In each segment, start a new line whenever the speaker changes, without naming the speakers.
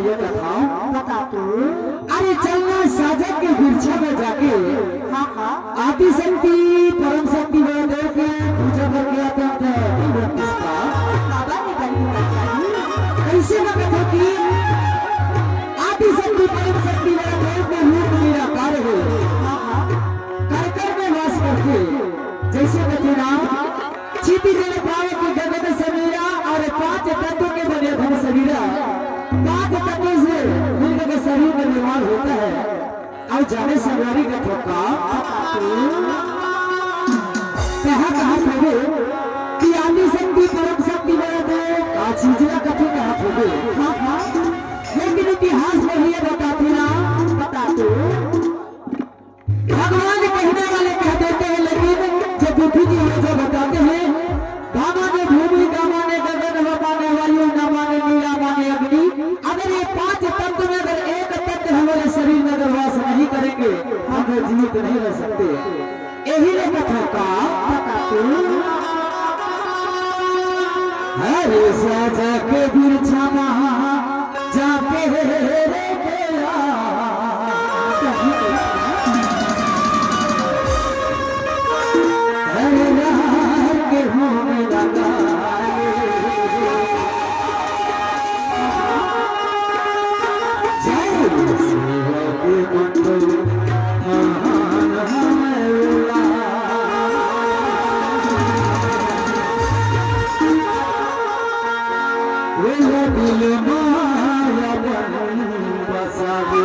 ये कथा
बता तू।
अरे चलना साजन के वृक्षा में जाके
हाँ हाँ
आदि शक्ति परम शक्ति देव के पूजा करके आते हैं। किसका
बाबा ने बनी
कैसे ना कथा की आदि शक्ति परम शक्ति देव के रूप निराकार है।
हाँ हाँ
कर में वास करते जैसे कथे राम चीती जल प्राण की गगन समीरा और 5 तत्वों के बने धन शरीरा 5 तत्वों से मिलकर के शरीर का निर्माण होता है। और जाने सवारी का ठोका कहाँ थे कि आदि शक्ति परम शक्ति थे चीजला कथे कहाँ थे।
हाँ हाँ
लेकिन इतिहास में ये बताते ना
बता तू।
भगवान कहने वाले कह देते हैं, लेकिन जो बुद्धि जी है जो बताते हैं धामा ने भूमि का माने गगन व माने वायु न माने नीला माने अग्नि। अगर ये 5 तत्व में अगर एक तत्व हमारे शरीर में अगर वास नहीं करेंगे हम जीवित नहीं रह सकते। यही ने कथा का हरे साजा के बिरछा जाके रे गया के होने लगा जय शिव के मंदिर महान हमेला वो दिल माया बन बसावे।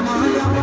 Maria